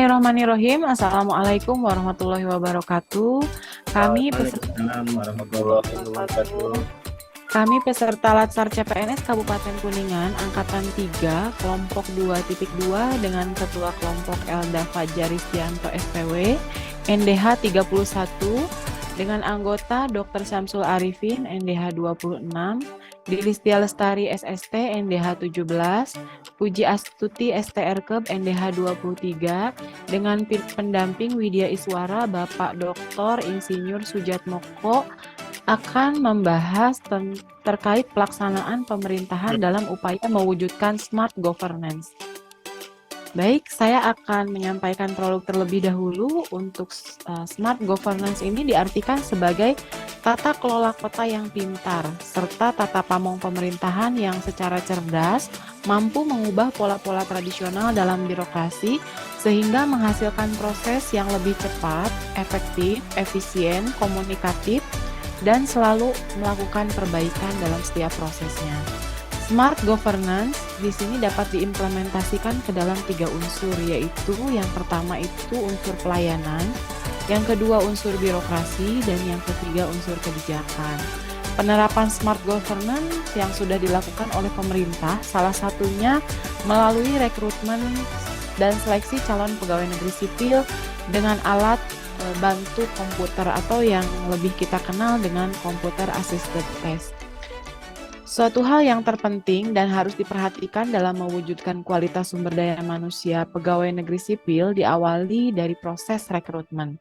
Bismillahirrahmanirrahim. Assalamualaikum warahmatullahi wabarakatuh. Kami peserta, Waalaikumsalam warahmatullahi wabarakatuh. kami peserta Latsar CPNS Kabupaten Kuningan Angkatan 3 kelompok 2.2 dengan Ketua Kelompok Elda Fajar Ristianto SPW NDH 31 dengan anggota Dr. Syamsul Arifin NDH 26, Dilistia Lestari SST NDH 17, Puji Astuti STRKEB NDH 23 dengan pendamping Widya Iswara Bapak Dr. Insinyur Sujatmoko akan membahas terkait pelaksanaan pemerintahan dalam upaya mewujudkan smart governance. Baik, saya akan menyampaikan prolog terlebih dahulu. Untuk smart governance ini diartikan sebagai tata kelola kota yang pintar, serta tata pamong pemerintahan yang secara cerdas mampu mengubah pola-pola tradisional dalam birokrasi sehingga menghasilkan proses yang lebih cepat, efektif, efisien, komunikatif, dan selalu melakukan perbaikan dalam setiap prosesnya. Smart governance di sini dapat diimplementasikan ke dalam 3 unsur, yaitu yang pertama itu unsur pelayanan, yang kedua unsur birokrasi, dan yang ketiga unsur kebijakan. Penerapan smart governance yang sudah dilakukan oleh pemerintah, salah satunya melalui rekrutmen dan seleksi calon pegawai negeri sipil dengan alat bantu komputer atau yang lebih kita kenal dengan computer assisted test. Suatu hal yang terpenting dan harus diperhatikan dalam mewujudkan kualitas sumber daya manusia pegawai negeri sipil diawali dari proses rekrutmen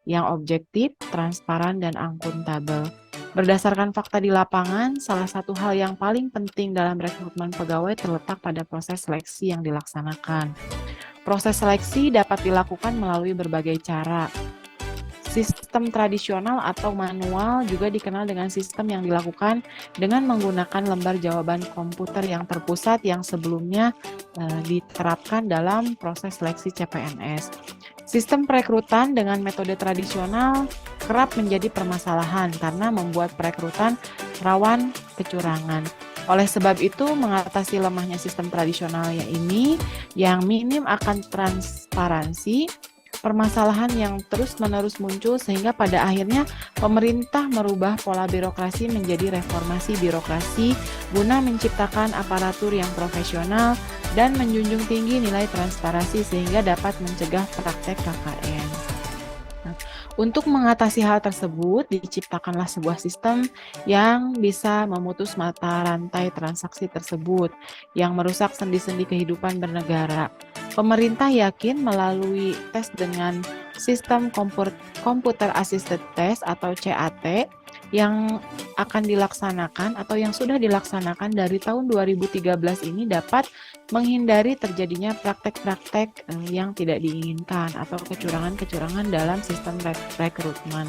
yang objektif, transparan, dan akuntabel. Berdasarkan fakta di lapangan, salah satu hal yang paling penting dalam rekrutmen pegawai terletak pada proses seleksi yang dilaksanakan. Proses seleksi dapat dilakukan melalui berbagai cara. Sistem tradisional atau manual juga dikenal dengan sistem yang dilakukan dengan menggunakan lembar jawaban komputer yang terpusat yang sebelumnya diterapkan dalam proses seleksi CPNS. Sistem perekrutan dengan metode tradisional kerap menjadi permasalahan karena membuat perekrutan rawan kecurangan. Oleh sebab itu, mengatasi lemahnya sistem tradisionalnya ini yang minim akan transparansi, permasalahan yang terus-menerus muncul sehingga pada akhirnya pemerintah merubah pola birokrasi menjadi reformasi birokrasi guna menciptakan aparatur yang profesional dan menjunjung tinggi nilai transparansi sehingga dapat mencegah praktek KKN. Untuk mengatasi hal tersebut, diciptakanlah sebuah sistem yang bisa memutus mata rantai transaksi tersebut yang merusak sendi-sendi kehidupan bernegara. Pemerintah yakin melalui tes dengan sistem computer assisted test atau CAT yang akan dilaksanakan atau yang sudah dilaksanakan dari tahun 2013 ini dapat menghindari terjadinya praktek-praktek yang tidak diinginkan atau kecurangan-kecurangan dalam sistem rekrutmen.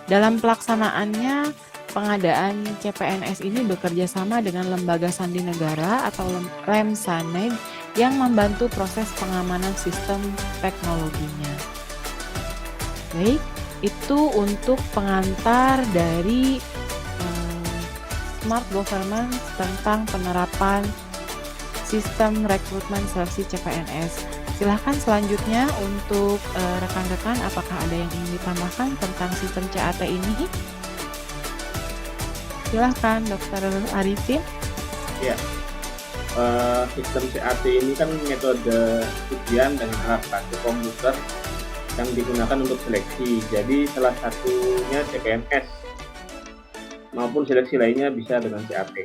Dalam pelaksanaannya, pengadaan CPNS ini bekerja sama dengan Lembaga Sandi Negara atau Lemsaneg yang membantu proses pengamanan sistem teknologinya. Baik, itu untuk pengantar dari Smart Governance tentang penerapan sistem rekrutmen seleksi CPNS. Silahkan selanjutnya untuk rekan-rekan, apakah ada yang ingin ditambahkan tentang sistem CAT ini? Silahkan, Dr. Arifin. Ya, sistem CAT ini kan metode ujian dengan alat bantu komputer yang digunakan untuk seleksi. Jadi salah satunya CPNS maupun seleksi lainnya bisa dengan CAT.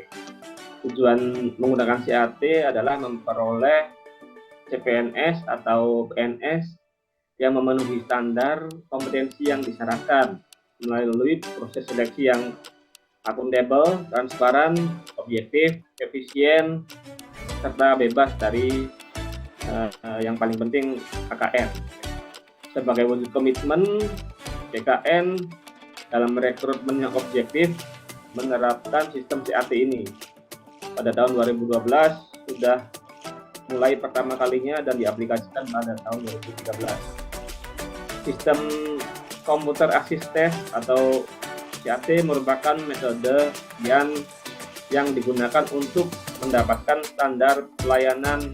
Tujuan menggunakan CAT adalah memperoleh CPNS atau PNS yang memenuhi standar kompetensi yang disyaratkan melalui proses seleksi yang akuntabel, transparan, objektif, efisien, serta bebas dari yang paling penting KKN. Sebagai wujud komitmen, BKN dalam rekrutmen yang objektif menerapkan sistem CAT ini. Pada tahun 2012 sudah mulai pertama kalinya dan diaplikasikan pada tahun 2013. Sistem computer assisted test atau CAT merupakan metode yang digunakan untuk mendapatkan standar pelayanan,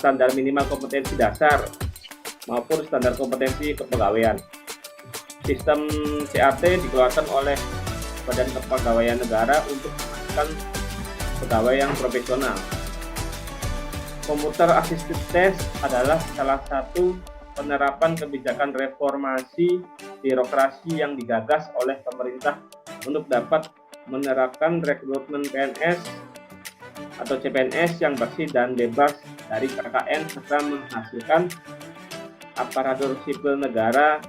standar minimal kompetensi dasar maupun standar kompetensi kepegawaian. Sistem CAT dikeluarkan oleh Badan Kepegawaian Negara untuk memastikan pegawai yang profesional. Computer Assisted Test adalah salah satu penerapan kebijakan reformasi birokrasi yang digagas oleh pemerintah untuk dapat menerapkan rekrutmen PNS atau CPNS yang bersih dan bebas dari KKN serta menghasilkan aparatur sipil negara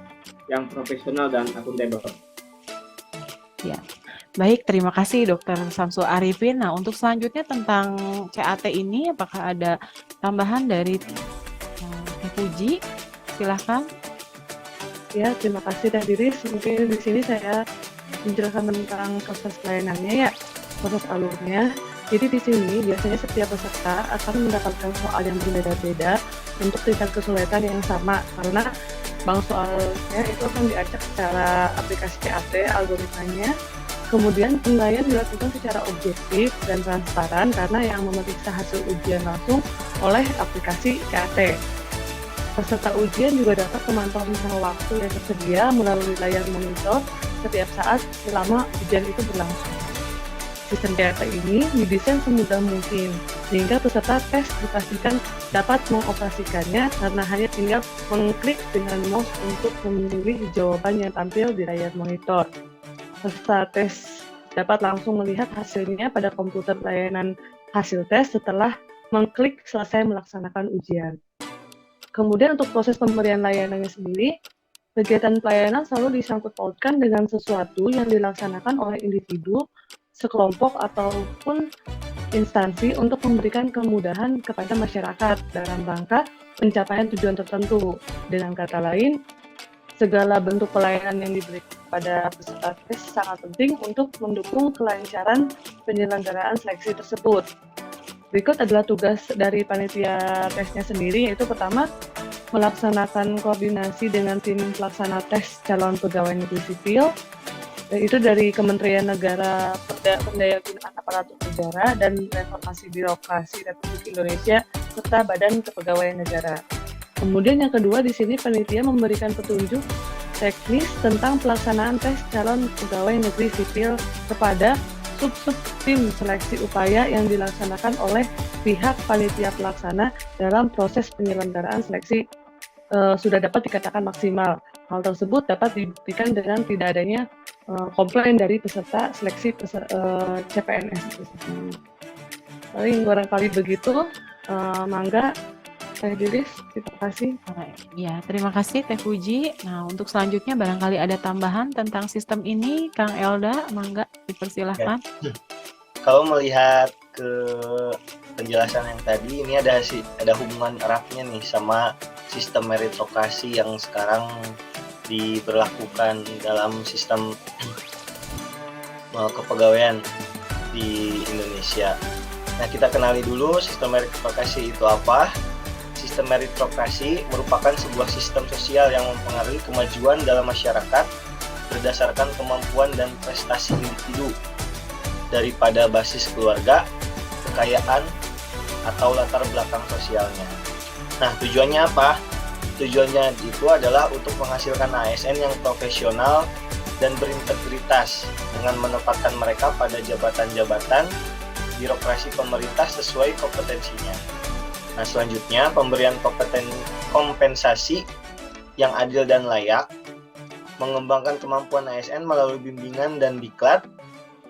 yang profesional dan akuntabel. Ya. Baik, terima kasih Dr. Samsul Arifin. Nah, untuk selanjutnya tentang CAT ini, apakah ada tambahan dari Teh Puji? Silahkan. Ya, terima kasih Teh Diris. Mungkin di sini saya menjelaskan tentang proses pelayanannya ya, proses alurnya. Jadi di sini biasanya setiap peserta akan mendapatkan soal yang berbeda-beda untuk tingkat kesulitan yang sama, karena bank soalnya itu akan diacak secara aplikasi CAT, algoritmanya. Kemudian penilaian dilakukan secara objektif dan transparan karena yang memeriksa hasil ujian langsung oleh aplikasi CAT. Peserta ujian juga dapat memantau rentang waktu yang tersedia melalui layar monitor setiap saat selama ujian itu berlangsung. Sistem CAT ini didesain semudah mungkin, sehingga peserta tes dipastikan dapat mengoperasikannya karena hanya tinggal mengklik dengan mouse untuk memilih jawaban yang tampil di layar monitor. Peserta tes dapat langsung melihat hasilnya pada komputer layanan hasil tes setelah mengklik selesai melaksanakan ujian. Kemudian untuk proses pemberian layanannya sendiri, kegiatan pelayanan selalu disangkut pautkan dengan sesuatu yang dilaksanakan oleh individu, sekelompok, ataupun instansi untuk memberikan kemudahan kepada masyarakat dalam rangka pencapaian tujuan tertentu. Dengan kata lain, segala bentuk pelayanan yang diberikan pada peserta tes sangat penting untuk mendukung kelancaran penyelenggaraan seleksi tersebut. Berikut adalah tugas dari panitia tesnya sendiri, yaitu pertama, melaksanakan koordinasi dengan tim pelaksana tes calon pegawai negeri sipil, yaitu dari Kementerian Negara Pendayaan Aparatur Negara dan Reformasi Birokrasi Republik Indonesia serta Badan Kepegawaian Negara. Kemudian yang kedua, di sini panitia memberikan petunjuk teknis tentang pelaksanaan tes calon pegawai negeri sipil kepada sub-sub tim seleksi upaya yang dilaksanakan oleh pihak panitia pelaksana dalam proses penyelenggaraan seleksi sudah dapat dikatakan maksimal. Hal tersebut dapat dibuktikan dengan tidak adanya komplain dari peserta seleksi CPNS tersebut. Paling barangkali begitu, mangga. Saya Diris, terima kasih. Ya, terima kasih Teh Puji. Nah, untuk selanjutnya barangkali ada tambahan tentang sistem ini, Kang Elda, mangga dipersilahkan. Ya. Kalau melihat ke penjelasan yang tadi, ini ada hubungan eratnya nih sama sistem meritokrasi yang sekarang diberlakukan dalam sistem kepegawaian di Indonesia. Nah, kita kenali dulu sistem meritokrasi itu apa. Sistem meritokrasi merupakan sebuah sistem sosial yang mempengaruhi kemajuan dalam masyarakat berdasarkan kemampuan dan prestasi individu daripada basis keluarga, kekayaan, atau latar belakang sosialnya. Nah, tujuannya apa? Tujuannya itu adalah untuk menghasilkan ASN yang profesional dan berintegritas dengan menempatkan mereka pada jabatan-jabatan birokrasi pemerintah sesuai kompetensinya. Nah, selanjutnya pemberian kompensasi yang adil dan layak, mengembangkan kemampuan ASN melalui bimbingan dan diklat,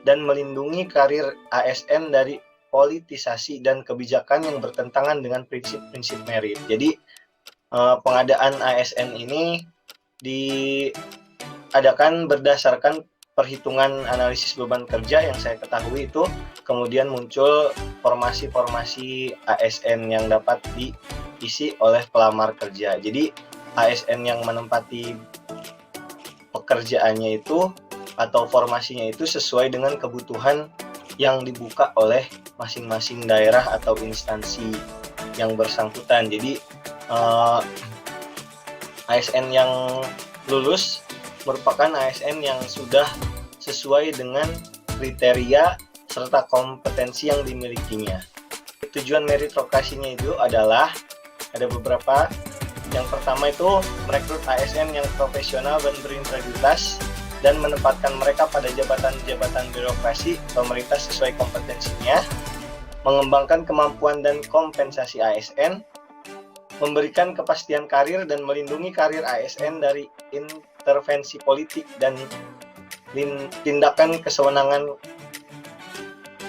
dan melindungi karir ASN dari politisasi dan kebijakan yang bertentangan dengan prinsip-prinsip merit. Jadi, pengadaan ASN ini diadakan berdasarkan perhitungan analisis beban kerja yang saya ketahui itu, kemudian muncul formasi-formasi ASN yang dapat diisi oleh pelamar kerja. Jadi ASN yang menempati pekerjaannya itu atau formasinya itu sesuai dengan kebutuhan yang dibuka oleh masing-masing daerah atau instansi yang bersangkutan. Jadi ASN yang lulus merupakan ASN yang sudah sesuai dengan kriteria serta kompetensi yang dimilikinya. Tujuan meritokrasinya itu adalah ada beberapa. Yang pertama itu merekrut ASN yang profesional dan berintegritas dan menempatkan mereka pada jabatan-jabatan birokrasi pemerintah sesuai kompetensinya, mengembangkan kemampuan dan kompensasi ASN, memberikan kepastian karir dan melindungi karir ASN dari intervensi politik dan tindakan kesewenangan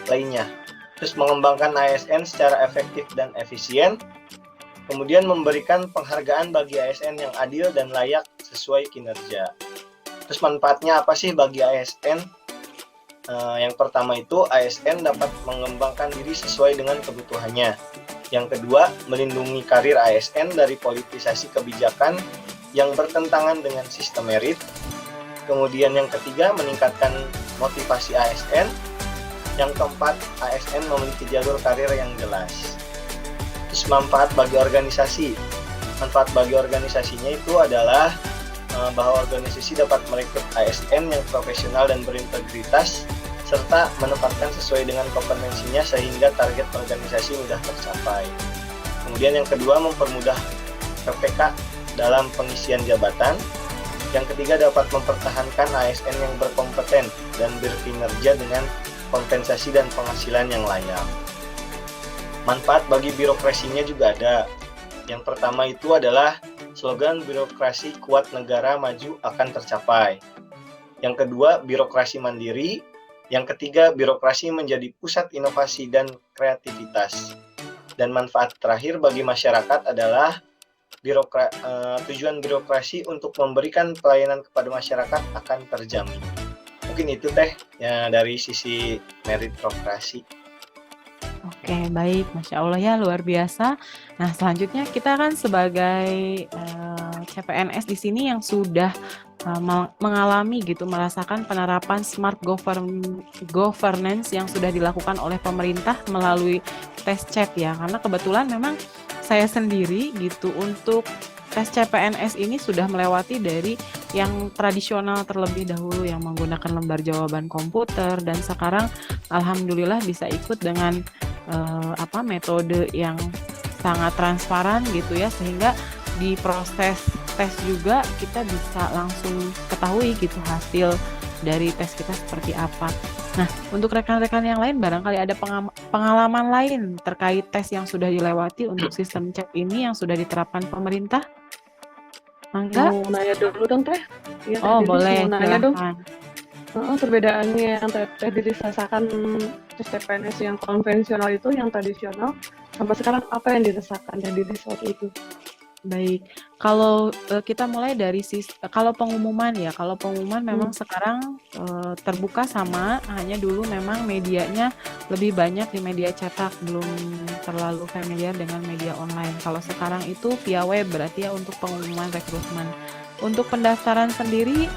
lainnya. Terus mengembangkan ASN secara efektif dan efisien, kemudian memberikan penghargaan bagi ASN yang adil dan layak sesuai kinerja. Terus manfaatnya apa sih bagi ASN? Yang pertama itu ASN dapat mengembangkan diri sesuai dengan kebutuhannya. Yang kedua, melindungi karir ASN dari politisasi kebijakan yang bertentangan dengan sistem merit. Kemudian yang ketiga, meningkatkan motivasi ASN. Yang keempat, ASN memiliki jalur karir yang jelas. Terus manfaat bagi organisasi. Manfaat bagi organisasinya itu adalah bahwa organisasi dapat merekrut ASN yang profesional dan berintegritas serta menempatkan sesuai dengan kompetensinya sehingga target organisasi mudah tercapai. Kemudian yang kedua, mempermudah PPK dalam pengisian jabatan. Yang ketiga, dapat mempertahankan ASN yang berkompeten dan berkinerja dengan kompensasi dan penghasilan yang layak. Manfaat bagi birokrasinya juga ada. Yang pertama itu adalah slogan birokrasi kuat negara maju akan tercapai. Yang kedua, birokrasi mandiri. Yang ketiga, birokrasi menjadi pusat inovasi dan kreativitas. Dan manfaat terakhir bagi masyarakat adalah tujuan birokrasi untuk memberikan pelayanan kepada masyarakat akan terjamin. Mungkin itu teh ya dari sisi meritokrasi. Oke, baik. Masya Allah ya, luar biasa. Nah, selanjutnya kita kan sebagai CPNS di sini yang sudah mengalami gitu, merasakan penerapan smart governance yang sudah dilakukan oleh pemerintah melalui tes CEP ya. Karena kebetulan memang saya sendiri gitu untuk tes CPNS ini sudah melewati dari yang tradisional terlebih dahulu yang menggunakan lembar jawaban komputer, dan sekarang alhamdulillah bisa ikut dengan metode yang sangat transparan gitu ya, sehingga di proses tes juga kita bisa langsung ketahui gitu hasil dari tes kita seperti apa. Nah, untuk rekan-rekan yang lain barangkali ada pengalaman lain terkait tes yang sudah dilewati untuk sistem CEP ini yang sudah diterapkan pemerintah? Mangga? Mau nanya dulu dong Teh? Ya, Oh, boleh, mau nanya dong. silahkan. Perbedaannya yang Teh Diri rasakan tes CPNS yang konvensional itu, yang tradisional, sampai sekarang apa yang dirasakan Teh Diri saat itu? Baik, kalau kita mulai dari kalau pengumuman ya, kalau pengumuman memang sekarang terbuka sama, hanya dulu memang medianya lebih banyak di media cetak, belum terlalu familiar dengan media online. Kalau sekarang itu via web, berarti ya untuk pengumuman rekrutmen. Untuk pendaftaran sendiri,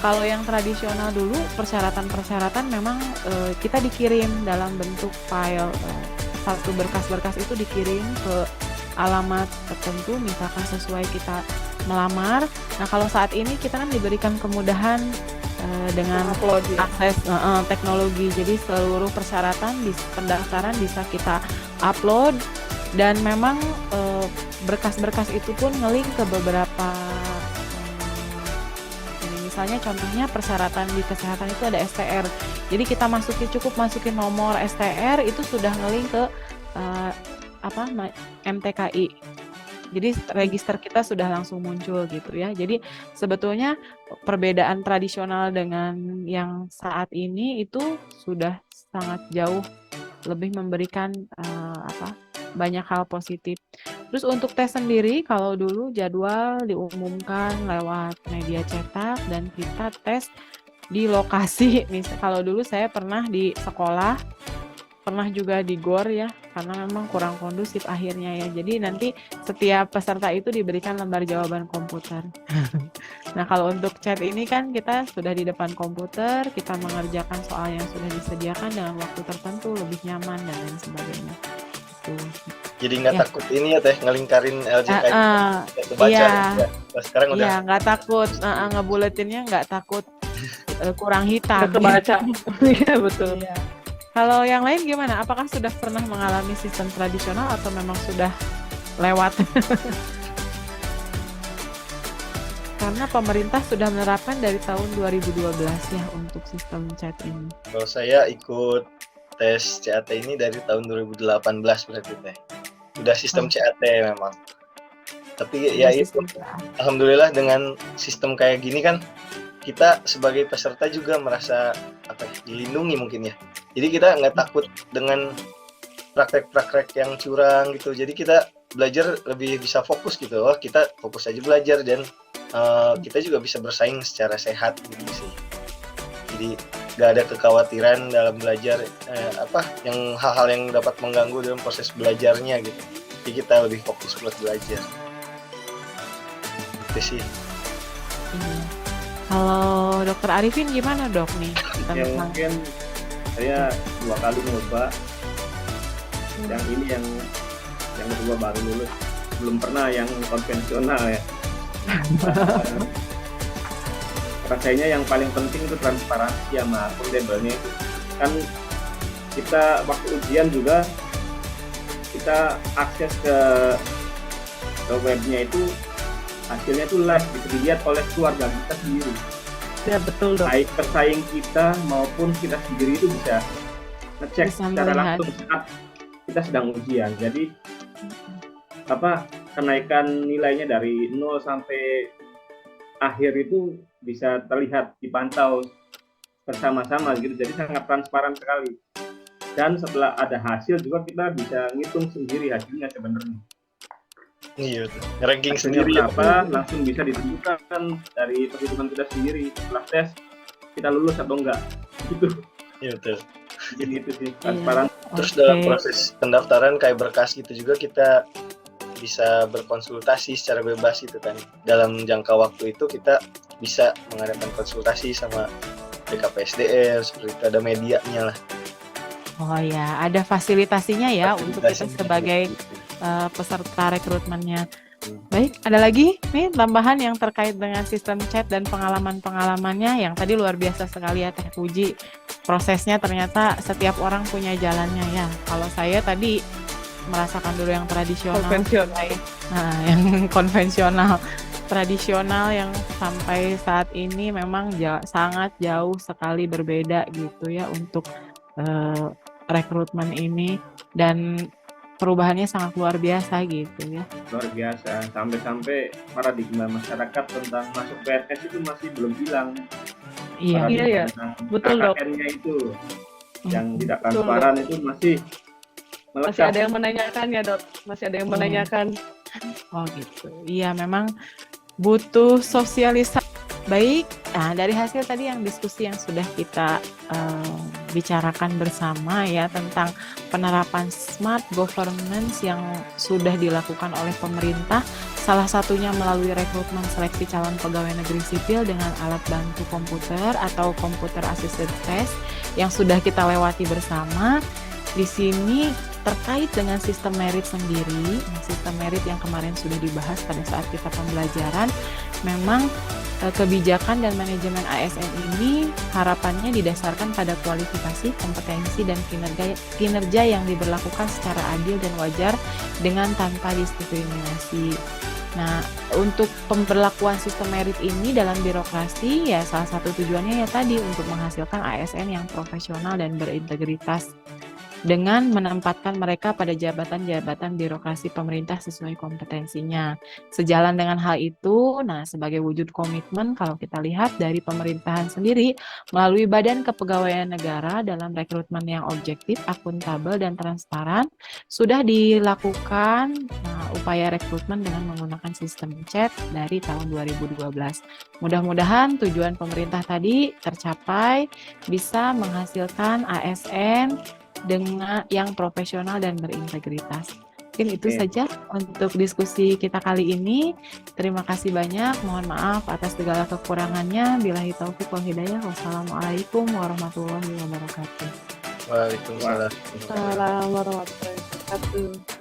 kalau yang tradisional dulu persyaratan-persyaratan memang kita dikirim dalam bentuk file, satu berkas-berkas itu dikirim ke alamat tertentu, misalkan sesuai kita melamar. Nah, kalau saat ini kita kan diberikan kemudahan dengan Upload, ya. akses teknologi, jadi seluruh persyaratan di pendaftaran bisa kita upload, dan memang berkas-berkas itu pun nge-link ke beberapa misalnya contohnya persyaratan di kesehatan itu ada STR, jadi kita cukup masukin nomor STR itu sudah nge-link ke MTKI. Jadi register kita sudah langsung muncul gitu ya. Jadi sebetulnya perbedaan tradisional dengan yang saat ini itu sudah sangat jauh lebih memberikan banyak hal positif. Terus untuk tes sendiri, kalau dulu jadwal diumumkan lewat media cetak dan kita tes di lokasi. Kalau dulu saya pernah di sekolah, pernah juga di GOR ya, karena memang kurang kondusif akhirnya ya. Jadi nanti setiap peserta itu diberikan lembar jawaban komputer. Nah, kalau untuk chat ini kan kita sudah di depan komputer, kita mengerjakan soal yang sudah disediakan dengan waktu tertentu, lebih nyaman dan lain sebagainya. Jadi nggak takut ini ya Teh, ngelingkarin LJK baca iya. ya. Sekarang udah. Iya, nggak takut, ngebuletinnya nggak takut kurang hitam. Kebaca. Iya, betul. Iya. Kalau yang lain gimana? Apakah sudah pernah mengalami sistem tradisional atau memang sudah lewat? karena pemerintah sudah menerapkan dari tahun 2012 ya untuk sistem chat ini. Kalau saya ikut tes CAT ini dari tahun 2018 berarti teh. Udah sistem CAT memang. Tapi ya itu, Sistem chat. alhamdulillah dengan sistem kayak gini kan kita sebagai peserta juga merasa dilindungi mungkin ya. Jadi kita nggak takut dengan praktek-praktek yang curang gitu. Jadi kita belajar lebih bisa fokus gitu. Oh, kita fokus aja belajar dan kita juga bisa bersaing secara sehat gitu sih. Jadi nggak ada kekhawatiran dalam belajar yang hal-hal yang dapat mengganggu dalam proses belajarnya gitu. Jadi kita lebih fokus buat belajar. Itu sih. Iya. Kalau Dokter Arifin gimana dok nih? Ya mungkin saya 2 kali nyoba. Yang ini yang kedua baru lulus, belum pernah yang konvensional ya. Rasanya yang paling penting itu transparansi sama akuntabelnya itu. Kan kita waktu ujian juga kita akses ke webnya itu hasilnya itu live, bisa dilihat oleh keluarga kita sendiri. Ya betul dok. Baik pesaing kita maupun kita sendiri itu bisa ngecek Bisa secara melihat. langsung saat kita sedang ujian. Jadi kenaikan nilainya dari 0 sampai akhir itu bisa terlihat, dipantau bersama-sama gitu. Jadi sangat transparan sekali. Dan setelah ada hasil juga kita bisa ngitung sendiri hasilnya sebenarnya. Iya, ranking Hasilnya sendiri berapa langsung bisa ditentukan dari perhitungan kita sendiri. Setelah tes kita lulus atau enggak gitu. Iya betul. Jadi itu sih transparan. Terus dalam proses pendaftaran kayak berkas gitu juga kita bisa berkonsultasi secara bebas gitu kan. Dalam jangka waktu itu kita bisa mengadakan konsultasi sama BKPSDM, seperti itu, ada medianya lah. Oh ya, ada fasilitasinya ya untuk kita Fasilitasinya. sebagai peserta rekrutmennya. Baik, ada lagi nih tambahan yang terkait dengan sistem chat dan pengalaman-pengalamannya yang tadi luar biasa sekali ya Teh Puji. Prosesnya ternyata setiap orang punya jalannya ya. Kalau saya tadi merasakan dulu yang tradisional. Konvensional. Nah, yang konvensional. Tradisional yang sampai saat ini memang sangat jauh sekali berbeda gitu ya untuk rekrutmen ini, dan perubahannya sangat luar biasa gitu ya. Luar biasa, sampai-sampai paradigma masyarakat tentang masuk PNS itu masih belum hilang. Iya. Iya, iya. Betul, Dok. KKN-nya itu yang tidak Betul, transparan itu masih Masih melekat. ada yang menanyakan ya dok, masih ada yang menanyakan. Oh gitu. Iya, memang butuh sosialisasi. Baik, nah dari hasil tadi yang diskusi yang sudah kita bicarakan bersama ya tentang penerapan smart governance yang sudah dilakukan oleh pemerintah, salah satunya melalui rekrutmen seleksi calon pegawai negeri sipil dengan alat bantu komputer atau computer assisted test yang sudah kita lewati bersama. Di sini terkait dengan sistem merit sendiri, sistem merit yang kemarin sudah dibahas pada saat kita pembelajaran, memang kebijakan dan manajemen ASN ini harapannya didasarkan pada kualifikasi, kompetensi, dan kinerja yang diberlakukan secara adil dan wajar dengan tanpa diskriminasi. Nah, untuk pemberlakuan sistem merit ini dalam birokrasi, ya salah satu tujuannya ya tadi untuk menghasilkan ASN yang profesional dan berintegritas dengan menempatkan mereka pada jabatan-jabatan birokrasi pemerintah sesuai kompetensinya. Sejalan dengan hal itu, nah sebagai wujud komitmen kalau kita lihat dari pemerintahan sendiri melalui Badan Kepegawaian Negara dalam rekrutmen yang objektif, akuntabel, dan transparan sudah dilakukan upaya rekrutmen dengan menggunakan sistem chat dari tahun 2012. Mudah-mudahan tujuan pemerintah tadi tercapai, bisa menghasilkan ASN dengan yang profesional dan berintegritas. Mungkin itu saja untuk diskusi kita kali ini. Terima kasih banyak. Mohon maaf atas segala kekurangannya. Billahi taufiq wal hidayah. Wassalamualaikum warahmatullahi wabarakatuh. Waalaikumsalam. Assalamualaikum warahmatullahi wabarakatuh.